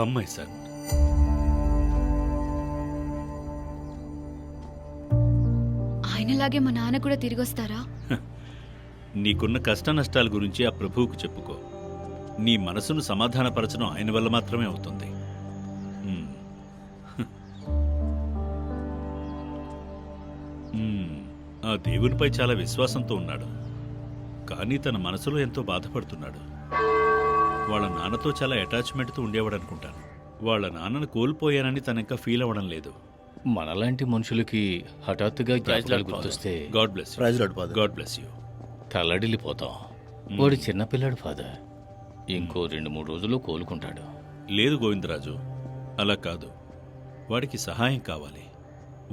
Come my son. ఆయనలాగే మా నాన్న కూడా తిరిగొస్తారా? నీకున్న కష్ట నష్టాల గురించి ఆ ప్రభువుకు చెప్పుకో. నీ మనసును సమాధానపరచడం ఆయన వల్ల మాత్రమే అవుతుంది. ఆ దేవునిపై చాలా విశ్వాసంతో ఉన్నాడు, కానీ తన మనసులో ఎంతో బాధపడుతున్నాడు. వాళ్ళ నాన్నతో చాలా అటాచ్మెంట్తో ఉండేవాడు అనుకుంటాను. వాళ్ళ నాన్నను కోల్పోయానని తనింకా ఫీల్ అవ్వడం లేదు. మనలాంటి మనుషులకి హఠాత్తుగా జ్ఞాపకాలు గుర్తొస్తే God bless you. God bless you. తల్లడిల్లిపోతాం. వాడు చిన్నపిల్లాడు ఫాదర్, ఇంకో 2-3 రోజుల్లో కోలుకుంటాడు. లేదు గోవిందరాజు, అలా కాదు. వాడికి సహాయం కావాలి.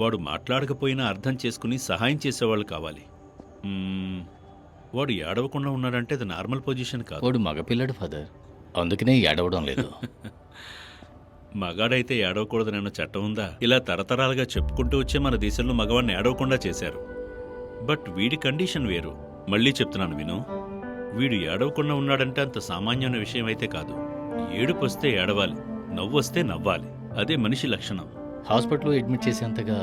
వాడు మాట్లాడకపోయినా అర్థం చేసుకుని సహాయం చేసేవాళ్ళు కావాలి. వాడు ఏడవకుండా ఉన్నాడంటే అది నార్మల్ పొజిషన్ కాదు. వాడు మగపిల్లాడు ఫాదర్, అందుకనే ఏడవడం లేదు. మగాడైతే ఏడవకూడదనన్న చట్టం ఉందా? ఇలా తరతరాలుగా చెప్పుకుంటూ వచ్చే మన దేశంలో మగవాడిని ఏడవకుండా చేశారు. బట్ వీడి కండిషన్ వేరు. మళ్ళీ చెప్తున్నాను విను. వీడు ఏడవకుండా ఉన్నాడంటే అంత సామాన్యమైన విషయం అయితే కాదు. ఏడుపు వస్తే ఏడవాలి, నవ్వొస్తే నవ్వాలి. అదే మనిషి లక్షణం. హాస్పిటల్లో అడ్మిట్ చేసేంతగా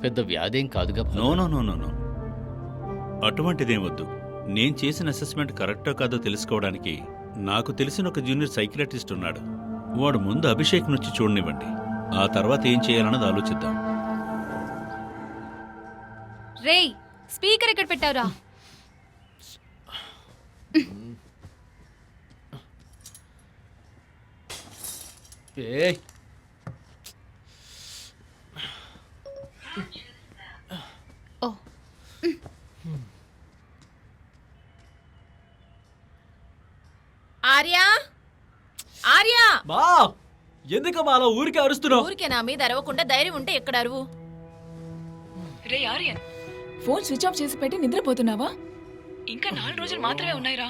పెద్ద వ్యాధేం కాదుగా. No no no no no అటువంటిదేం వద్దు. నేను చేసిన అసెస్మెంట్ కరెక్టో కాదో తెలుసుకోవడానికి నాకు తెలిసిన ఒక జూనియర్ సైకియాట్రిస్ట్ ఉన్నాడు. వాడు ముందు అభిషేక్ నుంచి చూడనివ్వండి, ఆ తర్వాత ఏం చేయాలన్నది ఆలోచిద్దాం. రేయ్, స్పీకర్ ఎక్కడ పెట్టావురా? ఓ, ఆర్యా, ఆర్యా! బా ఎందుకమ్మా అలా ఊరికే అరుస్తున్నావు? ఊరికే నా మీద అరవకుండా ధైర్యం ఉంటే ఎక్కడ అరువు. రే ఆర్యన్, ఫోన్ స్విచ్ ఆఫ్ చేసి పెట్టి నిద్రపోతున్నావా? ఇంకా 4 రోజులు మాత్రమే ఉన్నాయిరా.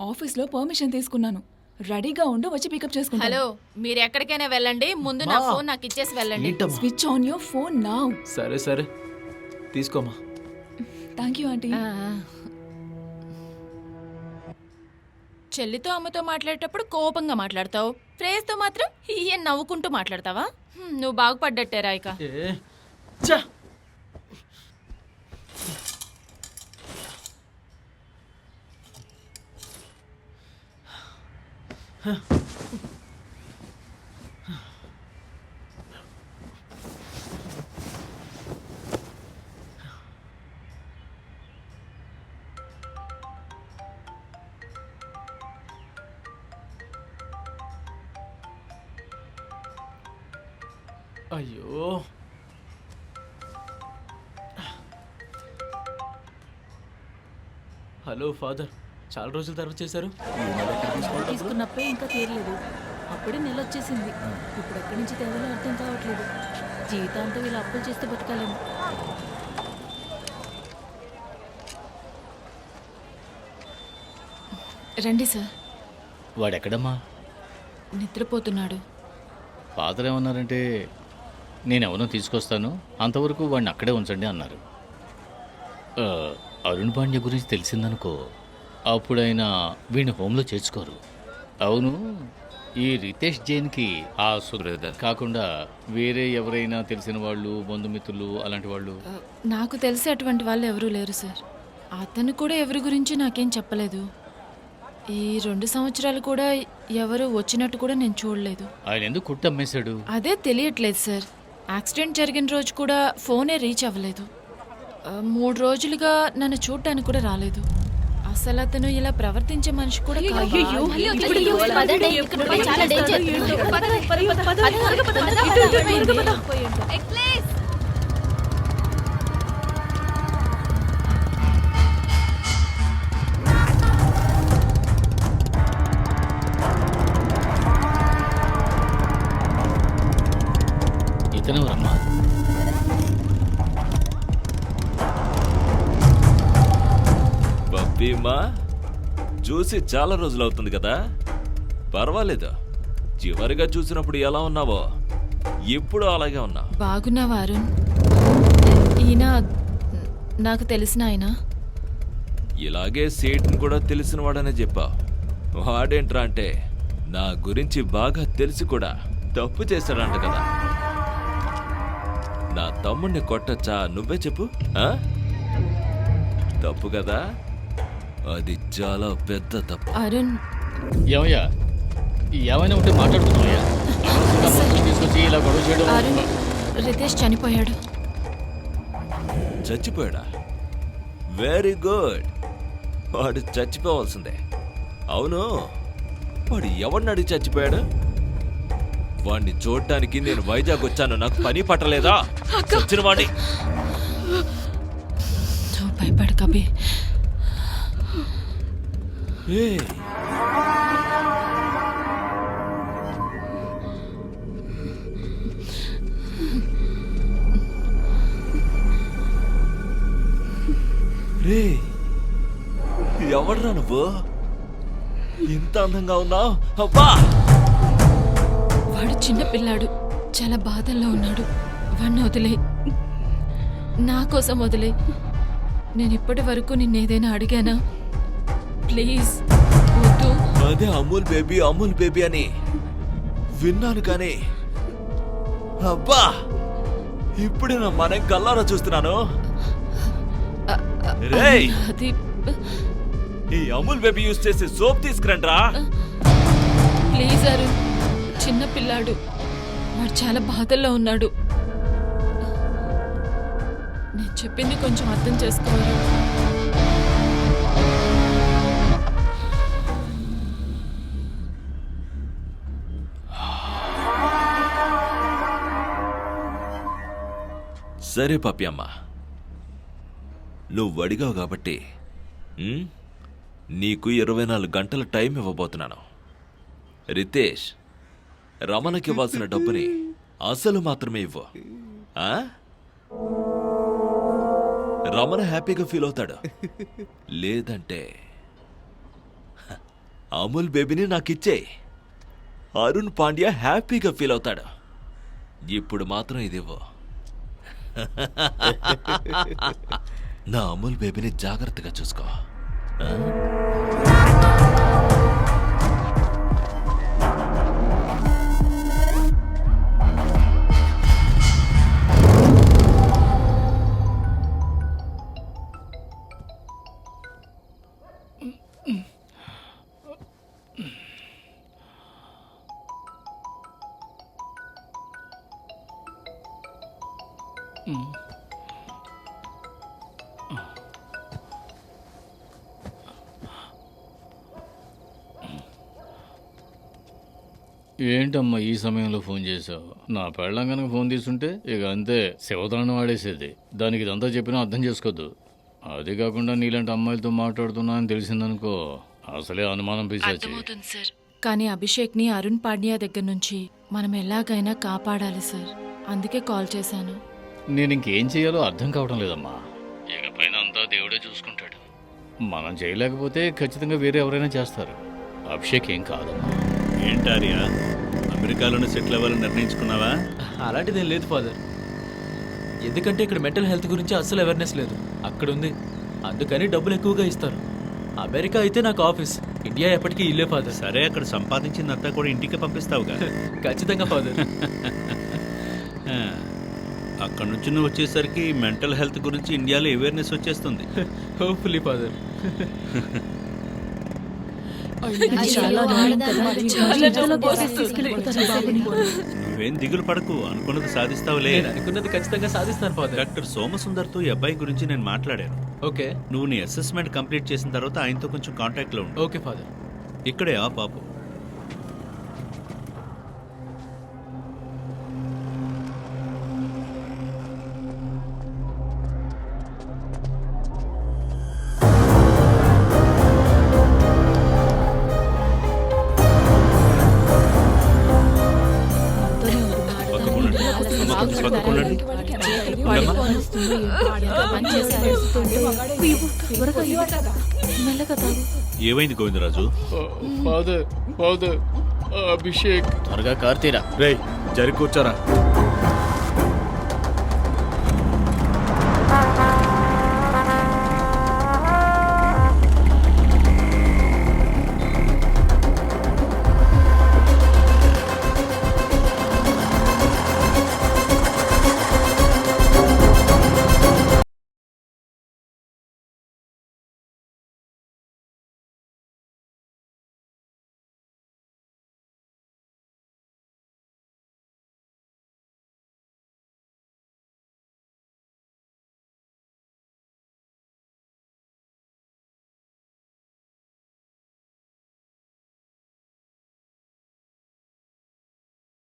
ఆఫీస్లో పర్మిషన్ తీసుకున్నాను. రెడీగా ఉండు, వచ్చి పికప్ చేసుకుంటా. హలో, మీరు ఎక్కడికైనా వెళ్ళండి, ముందు నా ఫోన్ నాకు ఇచ్చేసి వెళ్ళండి. Switch on your phone now. సరే సరే తీసుకోమా. Thank you aunty. చెల్లితో అమ్మతో మాట్లాడేటప్పుడు కోపంగా మాట్లాడతావు, ఫ్రేజ్తో మాత్రం ఈయన నవ్వుకుంటూ మాట్లాడతావా? నువ్వు బాగుపడ్డట్టే రాయిక. అయ్యో, హలో ఫాదర్, చాలా రోజుల తర్వాత చేశారు. తీసుకున్నప్పుడే ఇంకా తీరలేదు, అప్పుడే నెల వచ్చేసింది. ఇప్పుడు ఎక్కడి నుంచి తేవాలో అర్థం కావట్లేదు. జీవితాంతం ఇలా అప్పులు చేస్తే బతకాలేము. రండి సార్. వాడెక్కడమ్మా? నిద్రపోతున్నాడు. ఫాదర్ ఏమన్నారంటే నేనెవరో తీసుకొస్తాను, అంతవరకు వాడిని అక్కడే ఉంచండి అన్నారు. అరుణ్ పాండ్య గురించి తెలిసిందనుకో, అప్పుడైనా వీడిని హోంలో చేర్చుకోరు. అవును, ఈ రితేష్ జైన్కి ఆ సుబ్రదర్ కాకుండా వేరే ఎవరైనా తెలిసిన వాళ్ళు, బంధుమిత్రులు అలాంటి వాళ్ళు? నాకు తెలిసి అటువంటి వాళ్ళు ఎవరూ లేరు సార్. అతను కూడా ఎవరి గురించి నాకేం చెప్పలేదు. ఈ 2 సంవత్సరాలు కూడా ఎవరు వచ్చినట్టు కూడా నేను చూడలేదు. ఆయన ఎందుకు కుట్టమ్మేశాడు? అదే తెలియట్లేదు సార్. యాక్సిడెంట్ జరిగిన రోజు కూడా ఫోనే రీచ్ అవ్వలేదు. 3 రోజులుగా నన్ను చూడటానికి కూడా రాలేదు. అసలు అతను ఇలా ప్రవర్తించే మనిషి కూడా కాదు. ఇతనెవరమ్మా? బబ్బీమా, చూసి చాలా రోజులు అవుతుంది కదా. పర్వాలేదు, చివరిగా చూసినప్పుడు ఎలా ఉన్నావో ఇప్పుడు అలాగే ఉన్నా. బాగున్నావా అరుణ్? ఈయన నాకు తెలిసిన ఆయన. ఇలాగే సేట్ని కూడా తెలిసిన వాడనే చెప్పా. వాడేంట్రా అంటే నా గురించి బాగా తెలిసి కూడా తప్పు చేశాడంట కదా. నా తమ్ముడిని కొట్టచ్చా? నువ్వే చెప్పు. ఆ? తప్పు కదా, అది చాలా పెద్ద తప్పు. అరుణ్ ఏమయ్యా ఏమైనా ఉంటే మాట్లాడుతున్నావయ్యా? అనవసరంగా మనుషులు తీసుకొచ్చి ఇలా గొడవ చేయడం. అరుణ్ రితేష్ చనిపోయాడు. చచ్చిపోయాడా? Very good. వాడు చచ్చిపోవాల్సిందే. అవును, వాడు ఎవరిని అడిగి చచ్చిపోయాడు? వాడిని చూడటానికి నేను వైజాగ్ వచ్చాను. నాకు పని పట్టలేదా? వచ్చిన వాడిని. నువ్వు భయపడకు అభి. ఏయ్, రే, ఎవడ్రా నువ్వు? ఇంత అందంగా ఉన్నావు. అబ్బా, వాడు చిన్న పిల్లాడు, చాలా బాధల్లో ఉన్నాడు. వాడిని వదిలే, నా కోసం వదిలే. నేను ఇప్పటి వరకు నిన్నేదైనా అడిగానా? ప్లీజ్ వద్దు. అదే అమూల్ బేబీ అమూల్ బేబీ అని విన్నాను కానీ, అబ్బా, ఇప్పుడే నా మనం కల్లారా చూస్తున్నాను. రేయ్, అది ఈ అమూల్ బేబీ యూజ్ చేసే సోప్ తీసుకురండ్రా. ప్లీజ్ అరుణ్, చిన్న పిల్లాడు, వాడు చాలా బాధల్లో ఉన్నాడు. నేను చెప్పింది కొంచెం అర్థం చేసుకోవాలి. సరే పప్పి అమ్మ, నువ్వు అడిగావు కాబట్టి నీకు 24 గంటల టైం ఇవ్వబోతున్నాను. రితేష్, రమణకి ఇవ్వాల్సిన డబ్బుని అసలు మాత్రమే ఇవ్వు. ఆ? రమణ హ్యాపీగా ఫీల్ అవుతాడు. లేదంటే అమూల్ బేబీని నాకిచ్చేయి. అరుణ్ పాండ్యా హ్యాపీగా ఫీల్ అవుతాడు. ఇప్పుడు మాత్రం ఇది ఇవ్వు. నా అమూల్ బేబీని జాగ్రత్తగా చూసుకో. ఏంటమ్మా ఈ సమయంలో ఫోన్ చేసావు? నా పెళ్ళం కనుక ఫోన్ తీసుంటే ఇక అంతే, శివతాండం వాడేసేది. దానికి ఇదంతా చెప్పినా అర్థం చేసుకోద్దు. అది కాకుండా నీలాంటి అమ్మాయిలతో మాట్లాడుతున్నా అని తెలిసిందనుకో, అసలే అనుమానం పిశాచి. అర్థమవుతుంది సార్, కానీ అభిషేక్ని అరుణ్ పాండ్యా దగ్గర నుంచి మనం ఎలాగైనా కాపాడాలి సార్. అందుకే కాల్ చేశాను. నేను ఇంకేం చేయాలో అర్థం కావడం లేదమ్మా. ఇక పైన అంతా దేవుడే చూసుకుంటాడు. మనం చేయలేకపోతే ఖచ్చితంగా వేరే ఎవరైనా చేస్తారు. అభిషేక్ ఏం కాదమ్మా. ఏంటార్యా, అమెరికాలోనే సెటిల్ అవ్వాలని నిర్ణయించుకున్నావా? అలాంటిదేం లేదు ఫాదర్. ఎందుకంటే ఇక్కడ మెంటల్ హెల్త్ గురించి అస్సలు అవేర్నెస్ లేదు. అక్కడ ఉంది, అందుకని డబ్బులు ఎక్కువగా ఇస్తారు. అమెరికా అయితే నాకు ఆఫీస్, ఇండియా ఎప్పటికీ ఇల్లే ఫాదర్. సరే, అక్కడ సంపాదించిందంతా కూడా ఇంటికి పంపిస్తావుగా. ఖచ్చితంగా ఫాదర్. ఆ, అక్కడ నుంచి నువ్వు వచ్చేసరికి మెంటల్ హెల్త్ గురించి ఇండియాలో అవేర్నెస్ వచ్చేస్తుంది. Hopefully father. నువ్వేం దిగులు పడకు, అనుకున్నది సాధిస్తావులే. నేను అనుకున్నది ఖచ్చితంగా సాధిస్తాను ఫాదర్. డాక్టర్ సోమసుందర్తో ఈ అబ్బాయి గురించి నేను మాట్లాడాను. ఓకే నువ్వు నీ అసెస్మెంట్ కంప్లీట్ చేసిన తర్వాత ఆయనతో కొంచెం కాంటాక్ట్లో ఉండు. Okay father. ఇక్కడే ఆ పాపు. పక్కకుండండి. ఏమైంది గోవిందరాజు? ఫాదర్, ఫాదర్, అభిషేక్ త్వరగా కార్ తీరా. రేయ్, జరి కూర్చోరా.